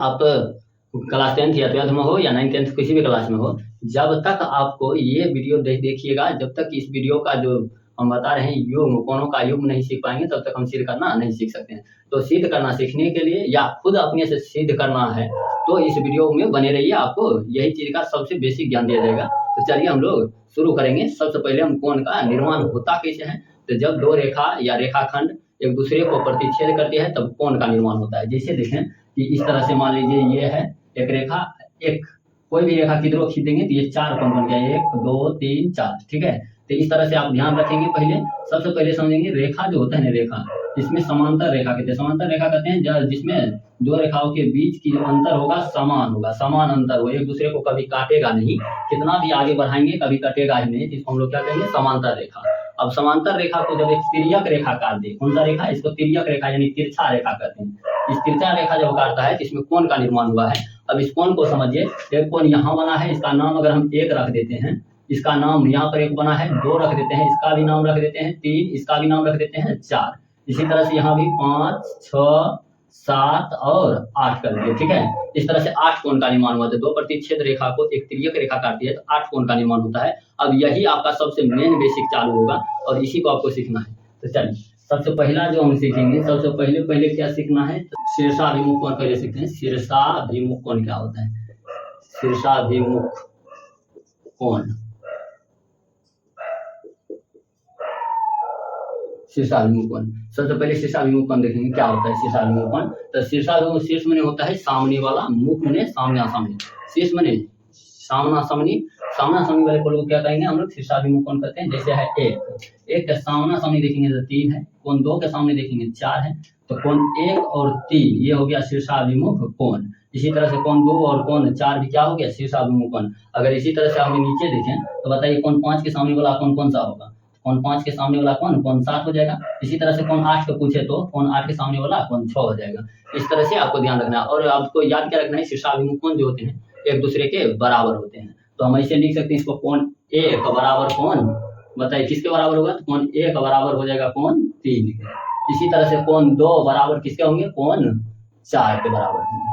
आप class 10th या 12th में हो या 9th 10th किसी भी क्लास में हो, जब तक आपको ये वीडियो देखिएगा, जब तक इस वीडियो का जो हम बता रहे हैं युग्म, कोणों का युग्म नहीं सीख पाएंगे, तब तक हम सिद्ध करना नहीं सीख सकते हैं। तो सिद्ध करना सीखने के लिए या खुद अपने से सिद्ध करना है तो इस वीडियो में बने रहिए, आपको यही चीज का सबसे बेसिक ज्ञान दिया जाएगा। तो चलिए हम लोग शुरू करेंगे। सबसे पहले हम कोण का निर्माण होता कैसे है, तो जब दो रेखा या रेखाखंड एक दूसरे को प्रतिच्छेद करती है तब कोण का निर्माण होता है। जैसे देखें कि इस तरह से मान लीजिए ये है एक रेखा, एक कोई भी रेखा किधरों खींच देंगे तो ये चार कोण बन गया, 1 2 3 4, ठीक है। तो इस तरह से आप ध्यान रखेंगे। सबसे पहले समझेंगे रेखा जो होता है ना, रेखा इसमें समांतर रेखा कहते हैं। समांतर रेखा कहते हैं जिसमें दो रेखाओं के बीच की जो अंतर होगा समान होगा, समान अंतर हो, एक दूसरे को कभी काटेगा नहीं, कितना भी आगे बढ़ाएंगे कभी कटेगा ही नहीं, इसको हम लोग क्या कहेंगे, समांतर रेखा। अब समांतर रेखा को जब एक तिर्यक रेखा काट दे, कौन सा रेखा, इसको तिर्यक रेखा यानी तिरछा रेखा कहते हैं। इस तिरछा रेखा जब काटता है तो इसमें कोण का निर्माण हुआ है। अब इस कोण को समझिए, एक कोण यहाँ बना है, इसका नाम अगर हम 1 रख देते हैं, इसका नाम यहाँ पर एक बना है 2 रख देते हैं, इसका भी नाम रख देते हैं 3, इसका भी नाम रख देते हैं 4। इसी तरह से यहाँ भी 5 6 7 और 8 कर दिए, ठीक है। इस तरह से 8 कोण का निर्माण हुआ। तो दो प्रतिच्छेद रेखा को एक तिर्यक रेखा काटती है तो 8 कोण का निर्माण होता है। अब यही आपका सबसे मेन बेसिक चालू होगा और इसी को आपको सीखना है। तो चलिए सबसे पहला जो हम सीखेंगे, सबसे पहले क्या सीखना है, तो शीर्षाभिमुख कोण पहले सीखते हैं। शीर्षाभिमुख कोण क्या होता है, शीर्षाभिमुख कोण, शीर्षाभिमुख कोण। सबसे पहले शीर्षाभिमुख कोण देखेंगे क्या होता है शीर्षाभिमुख कोण। तो शीर्षाभिमुख, शीर्ष माने होता है सामने वाला, मुख माने सामना सामनी, शीर्ष माने सामना सामनी, सामना सामनी वाले कोण को क्या कहेंगे हम लोग, शीर्षाभिमुख कोण कहते हैं। जैसे है एक के सामना सामनी देखेंगे तो 3 है, कोण 2 के सामने देखेंगे 4 है, तो कोण 1 और 3 ये हो गया शीर्षाभिमुख कोण। इसी तरह से कोण 2 और कोण 4 भी क्या हो गया, शीर्षाभिमुख कोण। अगर इसी तरह से हम नीचे देखें तो बताइए कोण 5 के सामने वाला कोण कौन सा होगा, कोण 5 के सामने वाला कोण 7 हो जाएगा। इसी तरह से कोण 8 को पूछे तो कोण 8 के सामने वाला कोण 6 हो जाएगा। इस तरह से आपको ध्यान रखना है। और आपको याद क्या रखना है, शीर्षाभिमुख कोण जो होते हैं एक दूसरे के बराबर होते हैं। तो हम ऐसे लिख सकते हैं इसको, कोण 1 बराबर कोण, बताइए किसके बराबर होगा, तो कोण 1 बराबर हो जाएगा कोण 3 के। इसी तरह से कोण 2 बराबर किसके होंगे, कोण 4 के बराबर होंगे,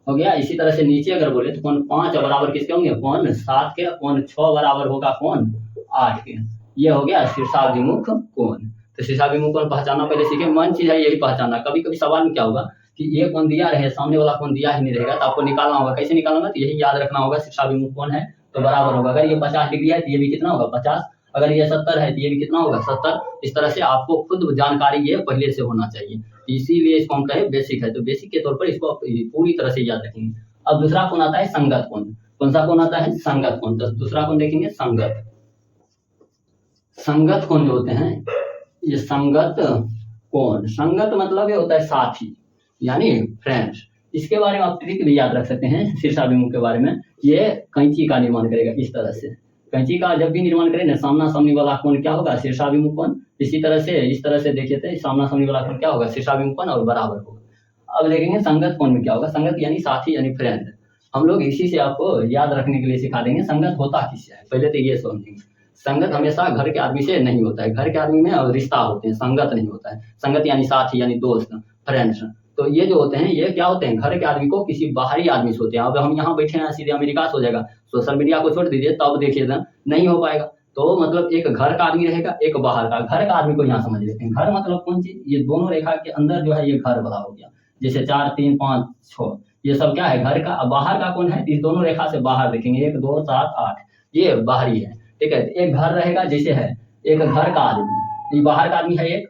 हो गया। इसी तरह से नीचे अगर बोले तो कोण 5 बराबर किसके होंगे, कोण 7 के, कोण 6 बराबर होगा कोण 8 के। ये हो गया शीर्षाभिमुख कोण। तो शीर्षाभिमुख कोण पहचानना पहले सीखे, मन चीज है यही पहचानना। कभी कभी सवाल में क्या होगा कि ये कोण दिया रहे, सामने वाला कोण दिया ही नहीं रहेगा, तो आपको निकालना होगा। कैसे निकालना, तो यही याद रखना होगा, शीर्षाभिमुख कोण है तो बराबर होगा। अगर ये 50 डिग्री है तो ये भी कितना होगा 50, अगर ये 70 है तो ये भी कितना होगा 70। इस तरह से आपको खुद जानकारी ये पहले से होना चाहिए, इसीलिए इसको हम कहें बेसिक है। तो बेसिक के तौर पर इसको पूरी तरह से याद रखेंगे। अब दूसरा कोण आता है संगत कोण। कौन सा कोण आता है, संगत कोण। तो दूसरा कोण देखेंगे संगत। संगत कोण जो होते हैं ये संगत कोण, संगत मतलब ये होता है साथी यानी फ्रेंड्स। इसके बारे में आप ट्रिक भी याद रख सकते हैं शीर्षाभिमुख के बारे में। ये कैंची का निर्माण करेगा इस तरह से, कैंची का जब भी निर्माण करें ना, सामना सामनी वाला कोण क्या होगा, शीर्षाभिमुख कोण। इसी तरह से इस तरह से देखिए तो सामना सामनी वाला कोण क्या होगा, शीर्षाभिमुख कोण और बराबर होगा। अब देखेंगे संगत कोण में क्या होगा, संगत यानी साथी यानी फ्रेंड। हम लोग इसी से आपको याद रखने के लिए सिखा देंगे संगत होता किससे है। पहले तो ये समझेंगे, संगत हमेशा घर के आदमी से नहीं होता है, घर के आदमी में रिश्ता होते हैं, संगत नहीं होता है। संगत यानी साथी यानी दोस्त, फ्रेंड्स। तो ये जो होते हैं ये क्या होते हैं, घर के आदमी को किसी बाहरी आदमी से होते हैं। अब हम यहाँ बैठे हैं सीधे अमेरिका से हो जाएगा, सोशल मीडिया को छोड़ दीजिए तब देखिए ना, नहीं हो पाएगा। तो मतलब एक घर का आदमी रहेगा, एक बाहर का। घर का आदमी को यहाँ समझ लेते हैं। घर मतलब कौन चीज, ये दोनों रेखा के अंदर जो है ये घर वाला हो गया। जैसे 4 3 5 6 ये सब क्या है घर का। अब बाहर का कौन है, इस दोनों रेखा से बाहर देखेंगे 1 2 7 8 ये बाहरी है, ठीक है। एक घर रहेगा, जैसे है एक घर का आदमी, ये बाहर का आदमी है एक।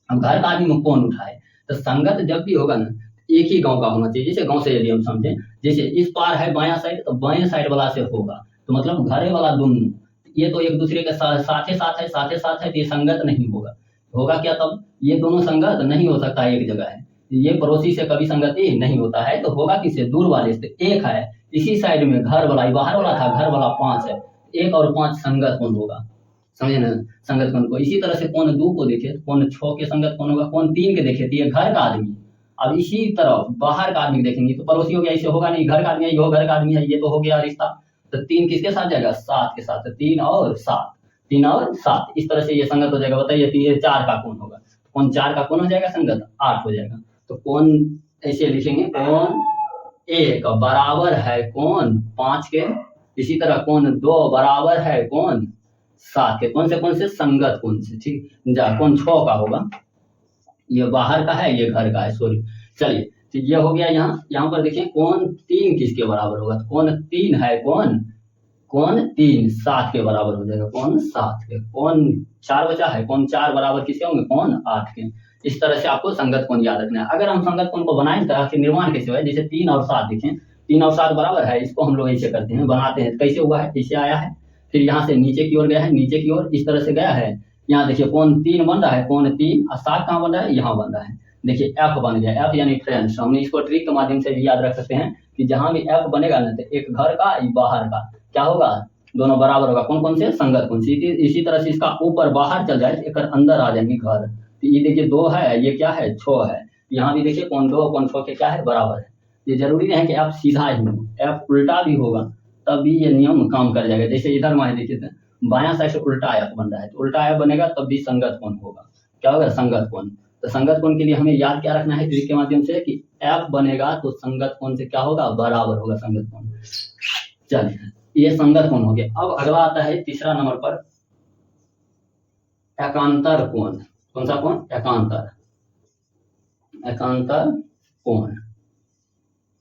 अब घर का आदमी में कौन उठाए, तो संगत जब भी होगा ना एक ही गांव का होना चाहिए। जैसे गांव से यदि हम समझें, जैसे इस पार है बायां साइड तो बाएं साइड वाला से होगा, तो मतलब घरे वाला दोनों ये तो एक दूसरे के साथ साथ है, तो ये संगत नहीं होगा। होगा क्या तब, ये दोनों संगत नहीं हो सकता है एक जगह है। ये पड़ोसी से कभी संगति नहीं होता है, तो होगा किससे, दूर वाले से। एक है इसी साइड में घर वाला, बाहर वाला था घर वाला 5 है, 1 और 5 संगत कोण होगा, समझे ना संगत कोण को। इसी तरह से कोण 2 को देखे तो कोण 6 के संगत कोण होगा, कोण 3 के देखे तो ये घर का आदमी। अब इसी तरह बाहर का आदमी देखेंगे तो पड़ोसी हो गया, ऐसे होगा नहीं, घर का आदमी है, ये घर का आदमी है, ये तो हो गया रिश्ता। तो 3 किसके साथ जाएगा, 7 के साथ। 3 और 7, 3 और 7 इस तरह से ये संगत हो जाएगा। बताइए ये 4 का कोण होगा, कोण 4 का कोण हो जाएगा संगत 8 हो जाएगा। तो कोण ऐसे लिखेंगे, कोण 1 बराबर है कोण 5 के, इसी तरह कोण 2 बराबर है कोण 7 के। कौन से संगत कोण से, ठीक। कोण 6 का होगा, ये बाहर का है, ये घर का है, सॉरी। चलिए, तो ये हो गया। यहाँ पर देखिए कोण 3 किसके बराबर होगा, कोण 3 है कोण 3 7 के बराबर हो जाएगा, कोण 7 के। कोण 4 बचा है, कोण 4 बराबर किसके होंगे, कोण 8 के। इस तरह से आपको संगत कोण याद रखना है। अगर हम संगत कोण को बनाएं तो आखिर निर्माण कैसे हुआ है, जैसे 3 और 7 देखें, 3 और 7 बराबर है, इसको हम लोग ऐसे करते हैं, बनाते हैं। कैसे हुआ है, ऐसे आया है, फिर यहाँ से नीचे की ओर गया है, नीचे की ओर इस तरह से गया है। यहाँ देखिए कोण 3 बन रहा है, कोण 3 और 7 कहाँ बन रहा है, यहाँ बन रहा है। देखिए एफ बन गया, एफ यानी फ्रेंड्स। हमने इसको ट्रिक के माध्यम से भी याद रख सकते हैं कि जहां भी एफ बनेगा ना, तो एक घर का एक बाहर का क्या होगा, दोनों बराबर होगा। कौन से संगत कोण से। इसी तरह से इसका ऊपर बाहर चल जाए, एक अंदर आ जाएंगे घर। तो ये देखिए 2 है, ये क्या है 6 है। यहाँ भी देखिए कोण 2 कोण 6 के क्या है, बराबर है। ये जरूरी नहीं है कि एफ सीधा ही हो, एफ उल्टा भी होगा तब भी ये नियम काम कर जाएगा। जैसे इधर मान देखिए बायां साइड से उल्टा एफ बन रहा है, तो उल्टा एफ बनेगा तब भी संगत कोण होगा। क्या होगा, संगत कोण। तो संगत कोण के लिए हमें याद क्या रखना है ट्रिक के माध्यम से कि एफ बनेगा तो संगत कोण से क्या होगा, बराबर होगा संगत कोण। चलिए, ये संगत कोण हो गया। अब अगला आता है तीसरा नंबर पर एकांतर कोण। कौन सा कोण, एकांतर कोण।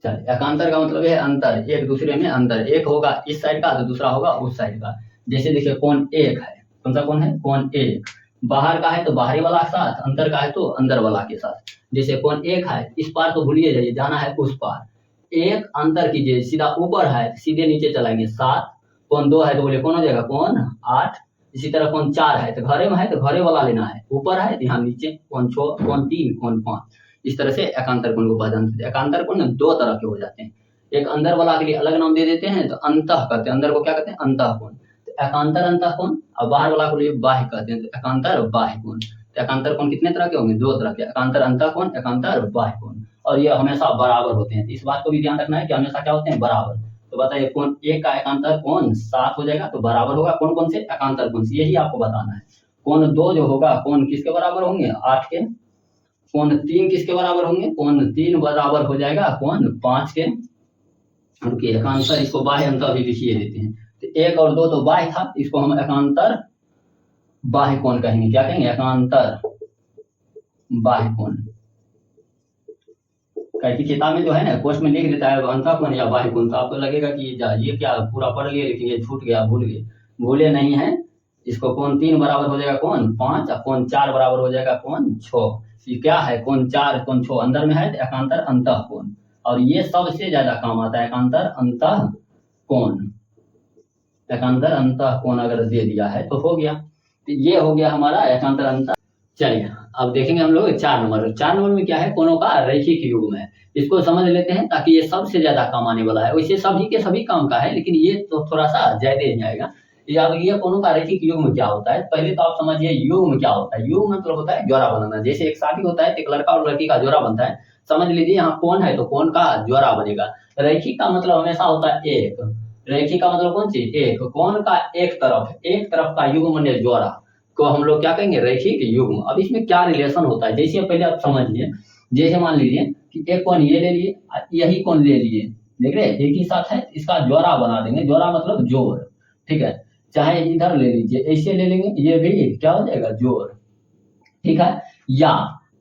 चलिए, एकांतर का मतलब है अंतर, एक दूसरे में अंतर। एक होगा इस साइड का तो दूसरा होगा उस साइड का। जैसे देखिए कोण 1 है, कौन सा कोण है, कोण 1 बाहर का है तो बाहरी वाला के साथ, अंदर का है तो अंदर वाला के साथ। जैसे कोण 1 है, इस पार तो भूलिए जाइए, जाना है उस पार। 1 अंतर कीजिए, सीधा ऊपर है सीधे नीचे चलाएंगे 7। कोण 2 है तो बोले कौन हो जाएगा, कोण 8। इसी तरह कोण 4 है तो घरे में है तो घरे वाला लेना है, ऊपर है यहाँ नीचे। कोण 6, कोण 3, कोण 5। इस तरह से एकांतर कोण को पहचानते हैं। एकांतर कोण 2 तरह के हो जाते हैं। एक अंदर वाला के लिए अलग नाम दे देते हैं, तो अंतः कहते हैं, अंदर को क्या कहते हैं, अंतः कोण। एकांतर अंतः कोण, और बाहर वाला को लिए बाह्य कहते हैं, तो एकांतर बाह्य कोण। तो एकांतर कोण कितने तरह के होंगे, 2 तरह के, एकांतर अंतः कोण, एकांतर बाह्य कोण। और ये हमेशा बराबर होते हैं। इस बात को भी ध्यान रखना है कि हमेशा क्या होते हैं, बराबर। तो बताइए कोण 1 का एकांतर कोण 7 हो जाएगा, तो बराबर होगा कौन से, एकांतर कोण से। यही आपको बताना है। कोण 2 जो होगा, कोण किसके बराबर होंगे, 8 के। कोण 3 किसके बराबर होंगे, कोण 3 बराबर हो जाएगा कोण 5 के। रुकिए, एकांतर इसको बाह्य अंतर भी लिखिए देते हैं। तो 1 और 2 तो बाह्य था, इसको हम एकांतर बाह्य कोण कहेंगे। क्या कहेंगे, एकांतर बाह्य कोण। कई किताब में जो है ना, क्वेश्चन में लिख देता है अंतः कोण या बाह्य कोण, तो आपको लगेगा कि ये क्या पूरा पढ़ लिए, लेकिन ये छूट गया, भूल गए। भूले नहीं है, इसको कोण 3 बराबर हो जाएगा कोण 5, और कोण 4 बराबर हो जाएगा कोण 6। ये क्या है, कोण 4 कोण 6 अंदर में है, तो एकांतर अंतः कोण। और ये सबसे ज्यादा काम आता है, एकांतर अंतः कोण। एकांतर अंतः कोण अगर दे दिया है तो हो गया। तो ये हो गया हमारा एकांतर अंतः। चलिए, अब देखेंगे हम लोग 4 नंबर। 4 नंबर में क्या है, कोणों का रैखिक युग्म है। इसको समझ लेते हैं ताकि ये सबसे ज्यादा काम आने वाला है। वैसे सभी के सभी काम का है, लेकिन ये तो थोड़ा सा ज्यादा ही आएगा। ये कोणों का रैखिक युग्म क्या होता है, पहले तो आप समझिए युग्म क्या होता है। युग्म मतलब होता है जोड़ा बनाना। जैसे एक शादी होता है, एक लड़का और लड़की का जोड़ा बनता है। समझ लीजिए यहाँ कोण है तो कोण का जोड़ा बनेगा। रैखिक का मतलब हमेशा होता है एक। रैखिक का मतलब कौन चीज, एक। कोण का एक तरफ का युग्म ने जोड़ा को हम लोग क्या कहेंगे, रैखिक युग्म। अब इसमें क्या रिलेशन होता है, जैसे पहले आप समझिए। जैसे मान लीजिए कि एक कोण ये ले लिए, यही कोण ले लिए, देख रहे एक ही साथ है, इसका जोड़ा बना देंगे। जोड़ा मतलब जोड़, ठीक है। चाहे इधर ले लीजिए, ऐसे ले लेंगे, ये भी क्या हो जाएगा, जोड़, ठीक है। या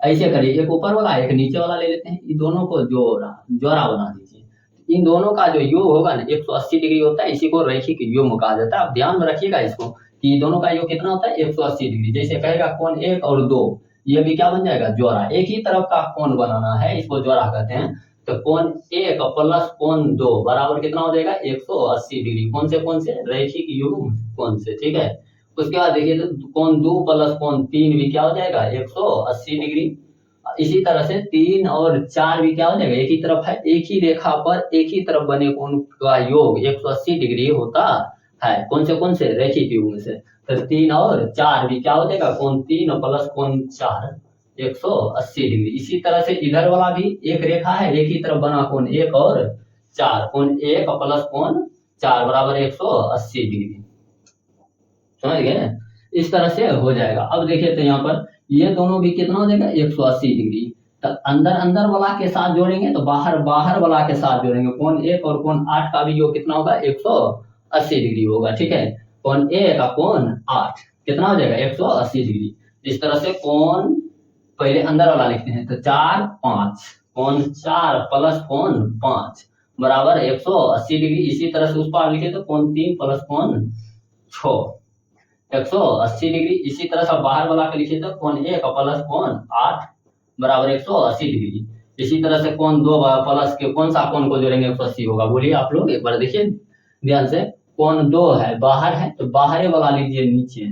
ऐसे करिए, एक ऊपर वाला एक नीचे वाला ले लेते हैं, इन दोनों को जोड़ा बना दीजिए। इन दोनों का जो योग होगा ना 180 डिग्री होता है, इसी को रैखिक युग्म कहा जाता है। आप ध्यान में रखिएगा इसको कि दोनों का योग कितना होता है, 180 डिग्री। जैसे कहेगा कोण 1 और 2, ये भी क्या बन जाएगा, जोड़ा। एक ही तरफ का कोण बनाना है, इसको जोड़ा कहते हैं। तो कोण 1 प्लस कोण 2 बराबर कितना हो जाएगा, 180 डिग्री। कौन से रैखिक युग्म कोण से, ठीक है। उसके बाद देखिए तो कोण 2 प्लस कोण 3 भी क्या हो जाएगा, 180 डिग्री। इसी तरह से 3 और 4 भी क्या हो जाएगा, एक ही तरफ है। एक ही रेखा पर एक ही तरफ बने कोण का योग 180 डिग्री होता है। कौन से रैखिक युग्म से। तो 3 और 4 भी क्या हो जाएगा, कोण 3 प्लस कोण 4 180 डिग्री। इसी तरह से इधर वाला भी एक रेखा है, एक ही तरफ बना कोण 1 और 4, कोण 1 प्लस कोण 4 बराबर 180 डिग्री। समझ गए, इस तरह से हो जाएगा। अब देखिए तो यहाँ पर ये दोनों भी कितना हो जाएगा, 180 डिग्री। तो अंदर अंदर वाला के साथ जोड़ेंगे तो बाहर बाहर वाला के साथ जोड़ेंगे। कोण 1 और कोण 8 का भी योग कितना होगा? 180 डिग्री होगा। ठीक है, कोण ए का कोण 8 कितना हो जाएगा? 180 डिग्री। इस तरह से कोण पहले अंदर वाला लिखते हैं तो 4 5, कोण 4 प्लस कोण 5 बराबर 180 डिग्री। इसी तरह से उस पार लिखे तो कोण 3 प्लस कोण 6 180 डिग्री। इसी तरह से बाहर वाला के लिखे तो कोण 1 प्लस कोण 8 बराबर 180 डिग्री। इसी तरह से कोण 2 प्लस के कौन सा कोण को जोड़ेंगे 180 होगा? बोलिए आप लोग एक बार देखिए ध्यान से। कोण 2 है बाहर है तो बाहर वाला लीजिए नीचे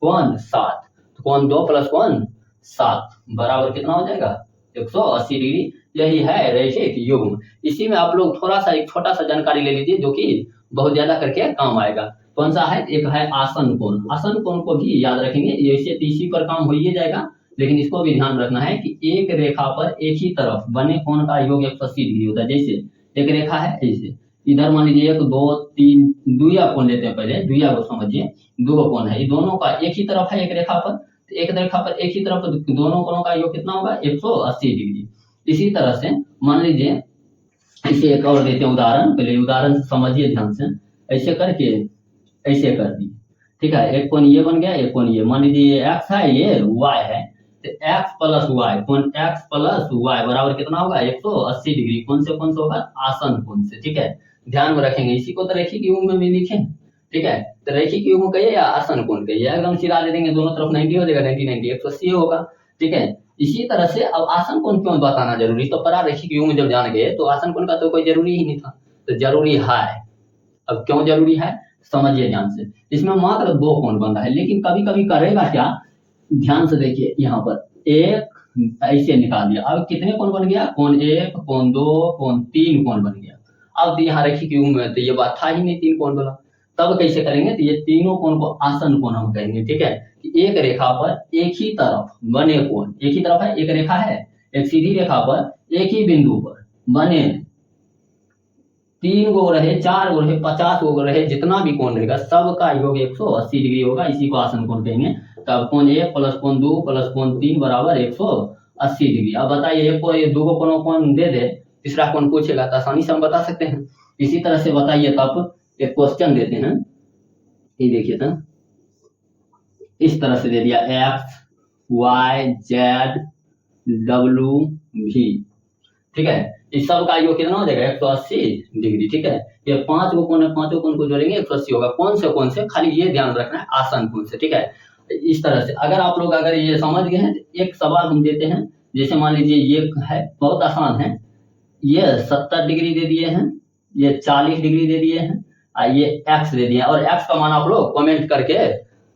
कोण 7, तो कोण 2 प्लस कोण 7 बराबर कितना हो जाएगा? 180 डिग्री। यही है रैखिक युग्म। इसी में आप लोग थोड़ा सा एक छोटा सा जानकारी ले लीजिए जो कि बहुत ज्यादा करके काम आएगा। कौन सा है? एक है आसन कोण। आसन कोण को भी याद रखेंगे, ऐसे इसी पर काम हो ही जाएगा, लेकिन इसको भी ध्यान रखना है कि एक रेखा पर एक ही तरफ बने कोण का योग 180 डिग्री होता है। जैसे एक रेखा है ऐसे, इधर मान लीजिए 1 2 3 दुइया कोण लेते हैं। पहले दुइया को समझिए, दो कोण है, ये दोनों का एक ही तरफ है एक रेखा पर, तो एक रेखा पर एक ही तरफ दोनों कोणों का योग कितना होगा? 180 डिग्री। इसी तरह से मान लीजिए इसे एक और देते हैं उदाहरण। पहले उदाहरण समझिए ध्यान से। ऐसे करके ऐसे कर दिए, ठीक है, एक कोण ये बन गया, एक कोण ये। मान लीजिए ये x है ये y है, तो x प्लस वाई, कोण x प्लस वाई बराबर कितना होगा? 180 डिग्री। कौन से होगा? आसन कोण से। ठीक है, ध्यान में रखेंगे। इसी को तो रैखिक युग्म में भी लिखें। ठीक है, तो रैखिक युग्म कहिए या आसन कोण कहिए, एकदम सीधा दे देंगे, दोनों तरफ 90 हो जाएगा, 90 90 180 होगा। ठीक है, इसी तरह से अब आसन कोण क्यों बताना जरूरी? तो परा रैखिक युग्म जब जान गए तो आसन कोण का तो कोई जरूरी ही नहीं था, तो जरूरी है। अब क्यों जरूरी है समझिए ध्यान से। इसमें मात्र 2 कोण बन रहा है, लेकिन कभी कभी करेगा क्या, ध्यान से देखिए। यहाँ पर एक ऐसे निकाल दिया, अब कितने कोण बन गया? कोण 1 कोण 2 कोण 3 कोण बन गया। अब यहाँ रैखिक युग्म में तो ये बात था ही नहीं 3 कोण बोला, तब कैसे करेंगे? तो ये तीनों कोण को आसन कोण हम कहेंगे। ठीक है, एक रेखा पर एक ही तरफ बने कोण, एक ही तरफ है, एक रेखा है, एक सीधी रेखा पर एक ही बिंदु पर बने 3 गो रहे, 4 गो रहे, 50 गो रहे, जितना भी कोण रहेगा सबका योग 180 डिग्री होगा। इसी को आसन कोण कहेंगे। तब कोण 1 प्लस कोण 2 प्लस कोण 3 बराबर 180 डिग्री। अब बताइए एक को ये दो कोणों कोण दे दे, तीसरा कोण पूछेगा तो आसानी से हम बता सकते हैं। इसी तरह से बताइए, तब एक क्वेश्चन देते हैं, ये देखिए तो इस तरह से दे दिया x y z w v। ठीक है, इस सब का योग कितना हो जाएगा? 180 डिग्री। ठीक है, ये 5 गो कोण है, 5 कोण को जोड़ेंगे 180 होगा। कौन से खाली ये ध्यान रखना है, आसन कोण से। ठीक है, इस तरह से अगर आप लोग अगर ये समझ गए हैं तो एक सवाल हम देते हैं। जैसे मान लीजिए ये है, बहुत आसान है, ये 70 डिग्री दे दिए हैं, ये 40 डिग्री दे दिए हैं, ये x दे दिए, और x का मान आप लोग कमेंट करके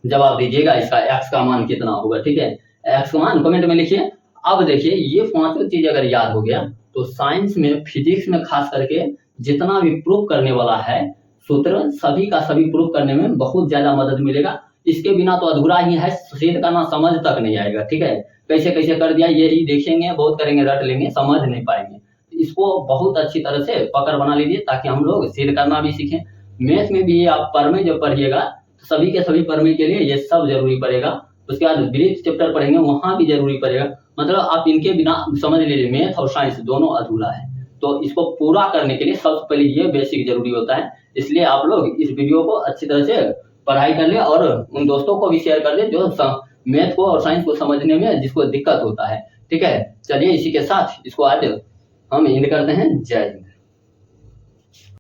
जवाब दीजिएगा, इसका x का मान कितना होगा। ठीक है, x का मान कमेंट में लिखिए। अब देखिए ये पांचों चीज अगर याद हो गया तो साइंस में, फिजिक्स में खास करके जितना भी प्रूफ करने वाला है सूत्र, सभी का सभी प्रूफ करने में बहुत ज्यादा मदद मिलेगा। इसके बिना तो अधूरा ही है, सीध करना समझ तक नहीं आएगा। ठीक है, कैसे कैसे कर दिया यही देखेंगे, बहुत करेंगे, रट लेंगे, समझ नहीं पाएंगे। इसको बहुत अच्छी तरह से पकड़ बना लीजिए ताकि हम लोग सीध करना भी सीखें। मैथ में भी आप परमे जब पढ़िएगा तो सभी के सभी परमे के लिए ये सब जरूरी पड़ेगा। उसके बाद ब्रीथ चैप्टर पढ़ेंगे, वहां भी जरूरी पड़ेगा। मतलब आप इनके बिना समझ लीजिए मैथ और साइंस दोनों अधूरा है। तो इसको पूरा करने के लिए सबसे पहले ये बेसिक जरूरी होता है। इसलिए आप लोग इस वीडियो को अच्छी तरह से पढ़ाई कर ले और उन दोस्तों को भी शेयर कर दे जो मैथ को और साइंस को समझने में जिसको दिक्कत होता है। ठीक है, चलिए इसी के साथ इसको आज हम एंड करते हैं। जय हिंद।